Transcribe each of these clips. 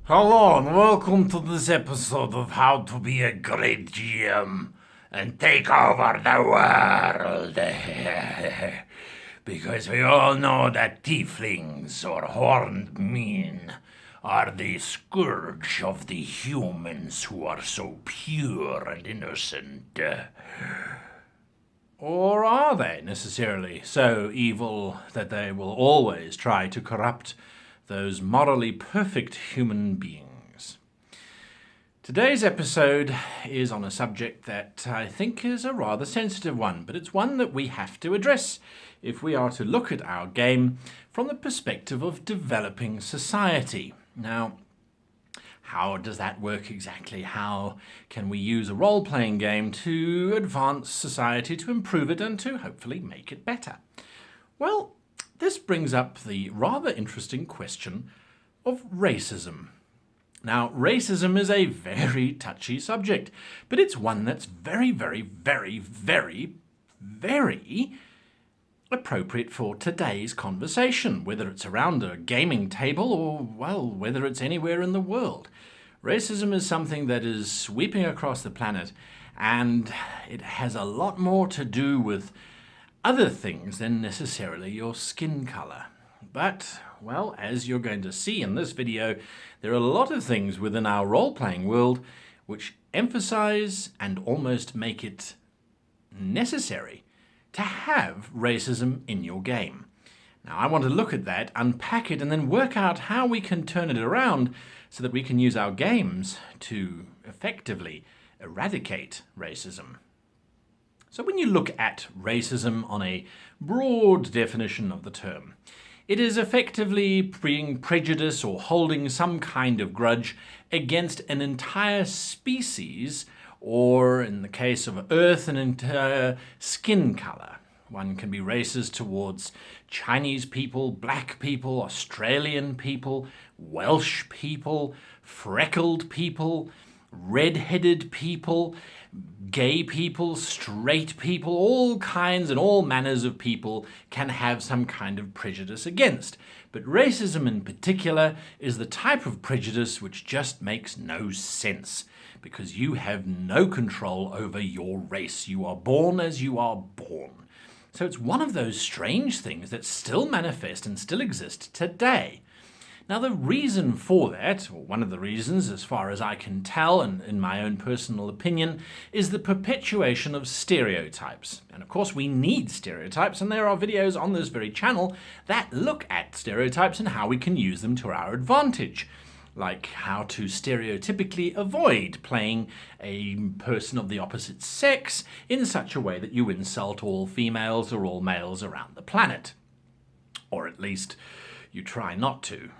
Hello and welcome to this episode of How to Be a Great GM and Take Over the World. Because we all know that tieflings or horned men are the scourge of the humans who are so pure and innocent. Or are they necessarily so evil that they will always try to corrupt those morally perfect human beings? Today's episode is on a subject that I think is a rather sensitive one, but it's one that we have to address if we are to look at our game from the perspective of developing society. Now, how does that work exactly? How can we use a role-playing game to advance society, to improve it, and to hopefully make it better? Well, this brings up the rather interesting question of racism. Now, racism is a very touchy subject, but it's one that's very, very, very, very, very appropriate for today's conversation, whether it's around a gaming table or, well, whether it's anywhere in the world. Racism is something that is sweeping across the planet, and it has a lot more to do with other things than necessarily your skin color. But, well, as you're going to see in this video, there are a lot of things within our role-playing world which emphasize and almost make it necessary to have racism in your game. Now, I want to look at that, unpack it, and then work out how we can turn it around so that we can use our games to effectively eradicate racism. So when you look at racism on a broad definition of the term, it is effectively being prejudice or holding some kind of grudge against an entire species, or in the case of Earth, an entire skin color. One can be racist towards Chinese people, black people, Australian people, Welsh people, freckled people, red-headed people, gay people, straight people, all kinds and all manners of people can have some kind of prejudice against. But racism in particular is the type of prejudice which just makes no sense, because you have no control over your race. You are born as you are born. So it's one of those strange things that still manifest and still exist today. Now, the reason for that, or one of the reasons as far as I can tell and in my own personal opinion, is the perpetuation of stereotypes. And of course we need stereotypes, and there are videos on this very channel that look at stereotypes and how we can use them to our advantage. Like how to stereotypically avoid playing a person of the opposite sex in such a way that you insult all females or all males around the planet. Or at least you try not to.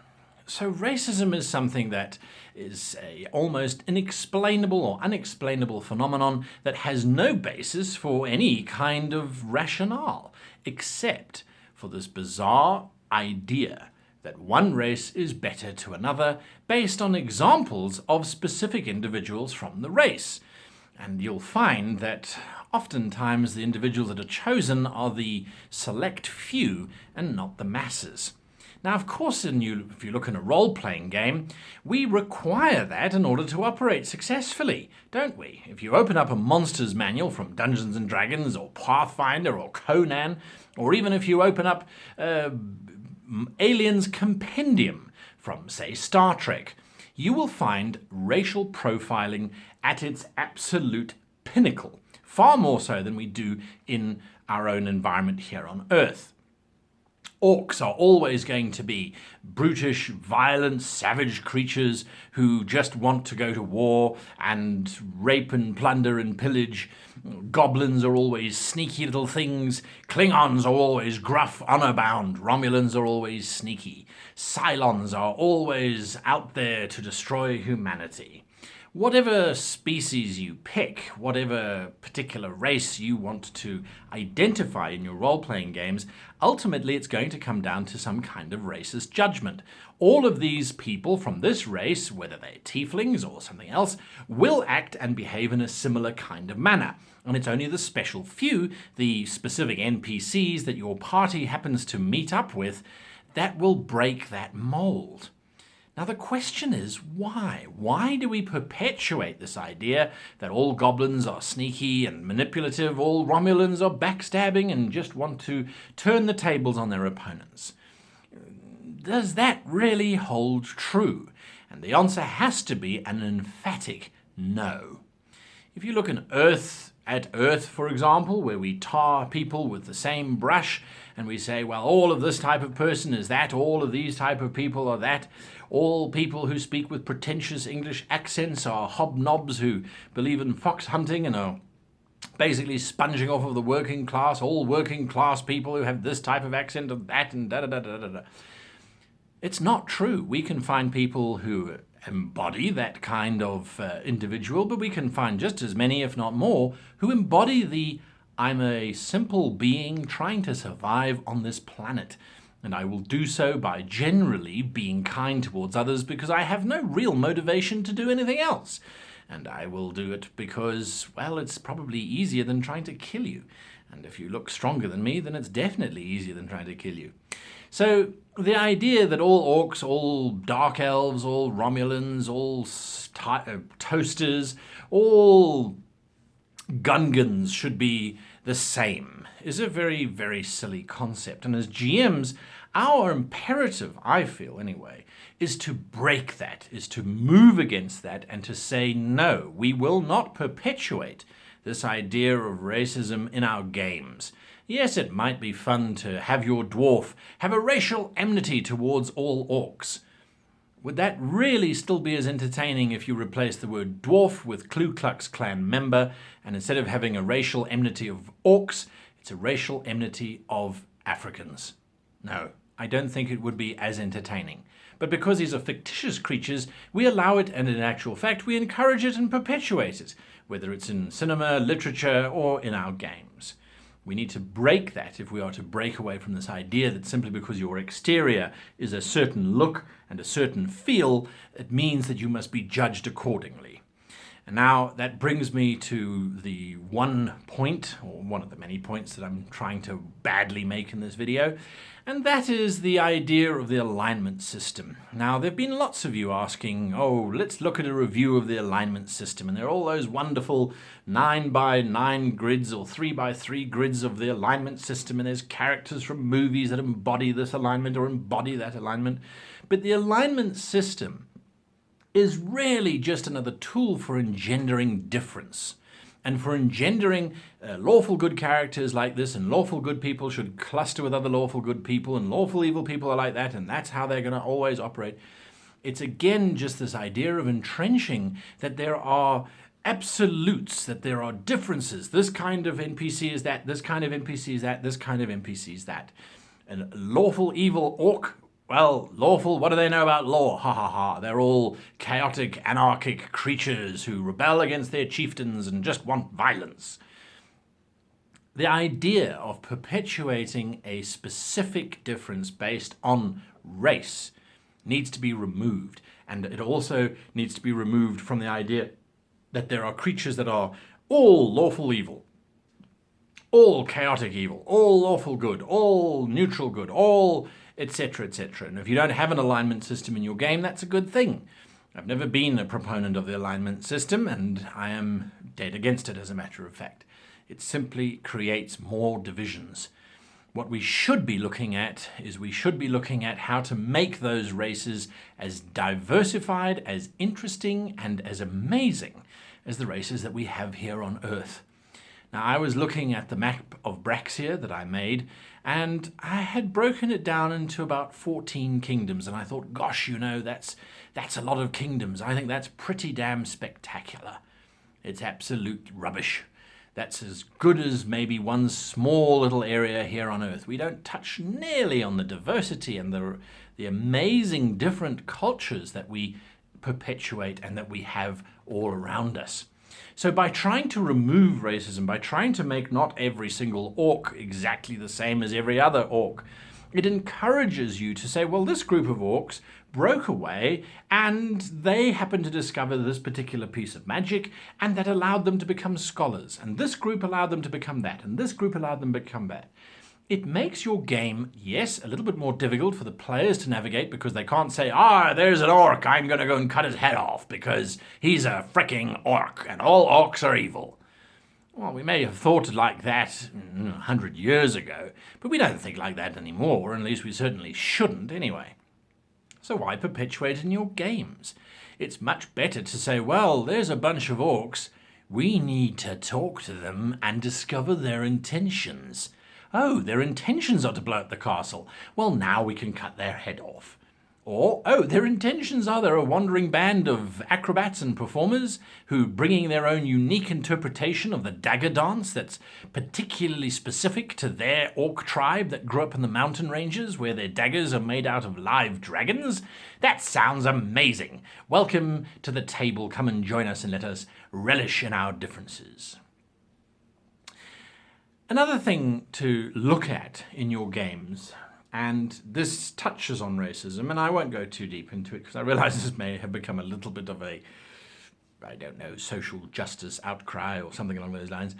So racism is something that is a almost inexplainable or unexplainable phenomenon that has no basis for any kind of rationale, except for this bizarre idea that one race is better to another based on examples of specific individuals from the race. And you'll find that oftentimes the individuals that are chosen are the select few and not the masses. Now, of course, if you look in a role-playing game, we require that in order to operate successfully, don't we? If you open up a monster's manual from Dungeons & Dragons or Pathfinder or Conan, or even if you open up Alien's Compendium from, say, Star Trek, you will find racial profiling at its absolute pinnacle, far more so than we do in our own environment here on Earth. Orcs are always going to be brutish, violent, savage creatures who just want to go to war and rape and plunder and pillage. Goblins are always sneaky little things. Klingons are always gruff, honor-bound. Romulans are always sneaky. Cylons are always out there to destroy humanity. Whatever species you pick, whatever particular race you want to identify in your role-playing games, ultimately it's going to come down to some kind of racist judgment. All of these people from this race, whether they're tieflings or something else, will act and behave in a similar kind of manner. And it's only the special few, the specific NPCs that your party happens to meet up with, that will break that mold. Now the question is, why? Why do we perpetuate this idea that all goblins are sneaky and manipulative, all Romulans are backstabbing and just want to turn the tables on their opponents? Does that really hold true? And the answer has to be an emphatic no. If you look at Earth, for example, where we tar people with the same brush and we say, well, all of this type of person is that, all of these type of people are that, all people who speak with pretentious English accents are hobnobs who believe in fox hunting and are basically sponging off of the working class, all working class people who have this type of accent and that and da-da-da-da-da-da. It's not true. We can find people who embody that kind of individual, but we can find just as many, if not more, who embody the I'm a simple being trying to survive on this planet, and I will do so by generally being kind towards others because I have no real motivation to do anything else. And I will do it because, well, it's probably easier than trying to kill you. And if you look stronger than me, then it's definitely easier than trying to kill you. So the idea that all orcs, all dark elves, all Romulans, all toasters, all Gungans should be the same is a very, very silly concept. And as GMs, our imperative, I feel anyway, is to break that, is to move against that and to say, no, we will not perpetuate this idea of racism in our games. Yes, it might be fun to have your dwarf have a racial enmity towards all orcs. Would that really still be as entertaining if you replace the word dwarf with Ku Klux Klan member, and instead of having a racial enmity of orcs, it's a racial enmity of Africans? No, I don't think it would be as entertaining. But because these are fictitious creatures, we allow it, and in actual fact, we encourage it and perpetuate it, whether it's in cinema, literature, or in our games. We need to break that if we are to break away from this idea that simply because your exterior is a certain look and a certain feel, it means that you must be judged accordingly. And now that brings me to the one point, or one of the many points that I'm trying to badly make in this video, and that is the idea of the alignment system. Now, there have been lots of you asking, oh, let's look at a review of the alignment system, and there are all those wonderful 9x9 grids or 3x3 grids of the alignment system, and there's characters from movies that embody this alignment or embody that alignment. But the alignment system is really just another tool for engendering difference. And for engendering lawful good characters like this, and lawful good people should cluster with other lawful good people, and lawful evil people are like that, and that's how they're going to always operate. It's again just this idea of entrenching that there are absolutes, that there are differences. This kind of NPC is that, this kind of NPC is that, this kind of NPC is that. And lawful evil orc, well, lawful, what do they know about law? Ha ha ha. They're all chaotic, anarchic creatures who rebel against their chieftains and just want violence. The idea of perpetuating a specific difference based on race needs to be removed. And it also needs to be removed from the idea that there are creatures that are all lawful evil, all chaotic evil, all lawful good, all neutral good, all etc., etc. And if you don't have an alignment system in your game, that's a good thing. I've never been a proponent of the alignment system, and I am dead against it, as a matter of fact. It simply creates more divisions. What we should be looking at is we should be looking at how to make those races as diversified, as interesting, and as amazing as the races that we have here on Earth. Now, I was looking at the map of Braxia that I made, and I had broken it down into about 14 kingdoms, and I thought, gosh, that's a lot of kingdoms. I think that's pretty damn spectacular. It's absolute rubbish. That's as good as maybe one small little area here on Earth. We don't touch nearly on the diversity and the amazing different cultures that we perpetuate and that we have all around us. So by trying to remove racism, by trying to make not every single orc exactly the same as every other orc, it encourages you to say, well, this group of orcs broke away and they happened to discover this particular piece of magic, and that allowed them to become scholars. And this group allowed them to become that, and this group allowed them to become that. it makes your game, yes, a little bit more difficult for the players to navigate because they can't say, there's an orc, I'm going to go and cut his head off because he's a fricking orc and all orcs are evil. Well, we may have thought like that 100 years ago, but we don't think like that anymore, or at least we certainly shouldn't anyway. So why perpetuate in your games? It's much better to say, well, there's a bunch of orcs. We need to talk to them and discover their intentions. Oh, their intentions are to blow up the castle. Well, now we can cut their head off. Or, their intentions are they're a wandering band of acrobats and performers who bringing their own unique interpretation of the dagger dance that's particularly specific to their orc tribe that grew up in the mountain ranges where their daggers are made out of live dragons. That sounds amazing. Welcome to the table. Come and join us and let us relish in our differences. Another thing to look at in your games, and this touches on racism, and I won't go too deep into it because I realize this may have become a little bit of a, social justice outcry or something along those lines,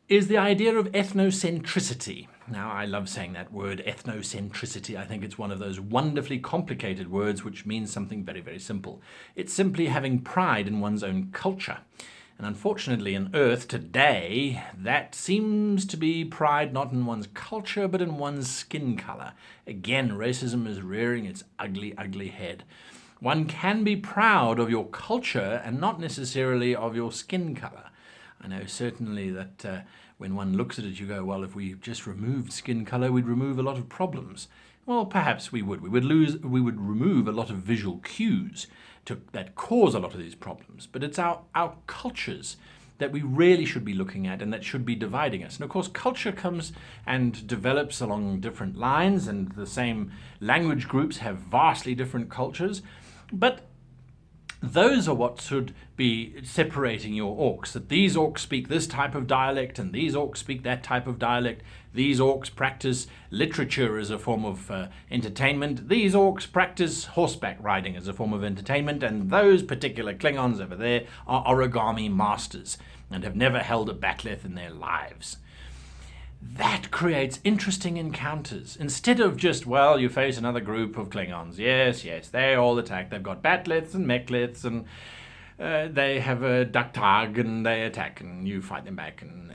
is the idea of ethnocentricity. Now, I love saying that word, ethnocentricity. I think it's one of those wonderfully complicated words which means something very, very simple. It's simply having pride in one's own culture. And unfortunately, in Earth today, that seems to be pride not in one's culture, but in one's skin color. Again, racism is rearing its ugly, ugly head. One can be proud of your culture and not necessarily of your skin color. I know certainly that when one looks at it, you go, well, if we just removed skin color, we'd remove a lot of problems. Well, perhaps we would. We would remove a lot of visual cues that cause a lot of these problems. But it's our cultures that we really should be looking at and that should be dividing us. And of course, culture comes and develops along different lines, and the same language groups have vastly different cultures. But those are what should be separating your orcs, that these orcs speak this type of dialect and these orcs speak that type of dialect. These orcs practice literature as a form of entertainment. These orcs practice horseback riding as a form of entertainment. And those particular Klingons over there are origami masters and have never held a bat'leth in their lives. That creates interesting encounters. Instead of just, you face another group of Klingons. Yes, they all attack. They've got bat'leths and mechliths, and they have a duktag, and they attack, and you fight them back, and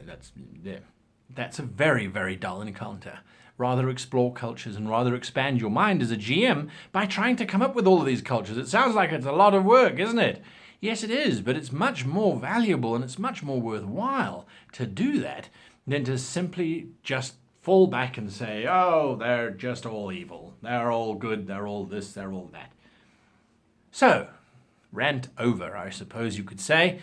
that's a very, very dull encounter. Rather explore cultures and rather expand your mind as a GM by trying to come up with all of these cultures. It sounds like it's a lot of work, isn't it? Yes, it is, but it's much more valuable and it's much more worthwhile to do that than to simply just fall back and say, they're just all evil. They're all good. They're all this. They're all that. So, rant over, I suppose you could say.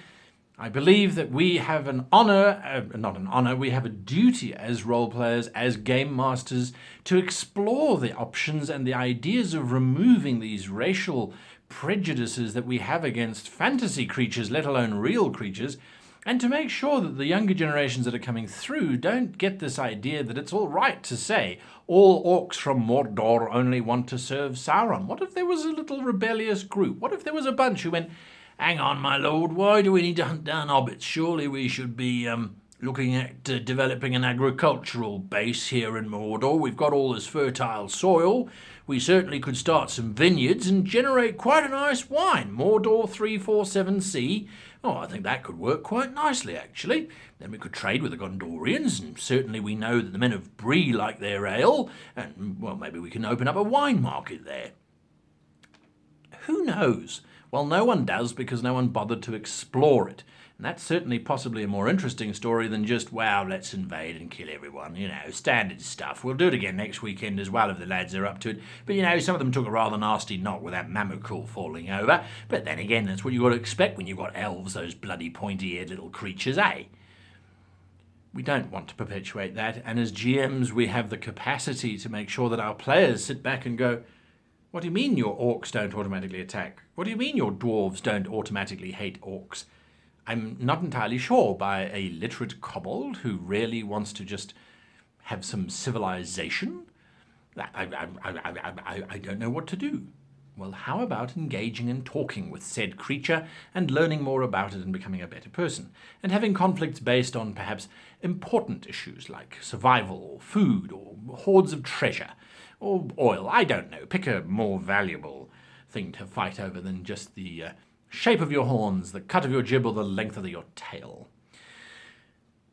I believe that we have we have a duty as role players, as game masters, to explore the options and the ideas of removing these racial prejudices that we have against fantasy creatures, let alone real creatures, and to make sure that the younger generations that are coming through don't get this idea that it's all right to say all orcs from Mordor only want to serve Sauron. What if there was a little rebellious group? What if there was a bunch who went, hang on, my lord, why do we need to hunt down hobbits? Surely we should be looking at developing an agricultural base here in Mordor. We've got all this fertile soil. We certainly could start some vineyards and generate quite a nice wine. Mordor 347C. I think that could work quite nicely, actually. Then we could trade with the Gondorians, and certainly we know that the men of Bree like their ale, and, maybe we can open up a wine market there. Who knows? Well, no one does because no one bothered to explore it. And that's certainly possibly a more interesting story than just, let's invade and kill everyone. Standard stuff. We'll do it again next weekend as well if the lads are up to it. But, some of them took a rather nasty knock with that Mamukul falling over. But then again, that's what you've got to expect when you've got elves, those bloody pointy-eared little creatures, eh? We don't want to perpetuate that. And as GMs, we have the capacity to make sure that our players sit back and go, what do you mean your orcs don't automatically attack? What do you mean your dwarves don't automatically hate orcs? I'm not entirely sure by a literate kobold who really wants to just have some civilization. I don't know what to do. Well, how about engaging and talking with said creature and learning more about it and becoming a better person, and having conflicts based on perhaps important issues like survival, or food, or hoards of treasure, or oil? I don't know. Pick a more valuable thing to fight over than just the shape of your horns, the cut of your jib, or the length of your tail.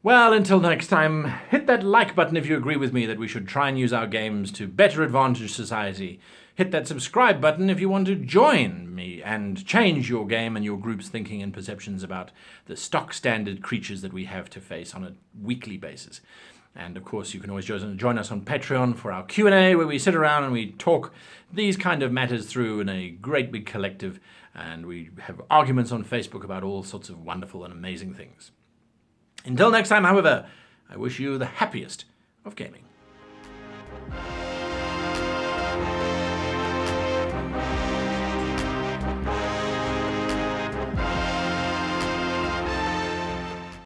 Well, until next time, hit that like button if you agree with me that we should try and use our games to better advantage society. Hit that subscribe button if you want to join me and change your game and your group's thinking and perceptions about the stock standard creatures that we have to face on a weekly basis. And of course, you can always join us on Patreon for our Q&A, where we sit around and we talk these kind of matters through in a great big collective, and we have arguments on Facebook about all sorts of wonderful and amazing things. Until next time, however, I wish you the happiest of gaming.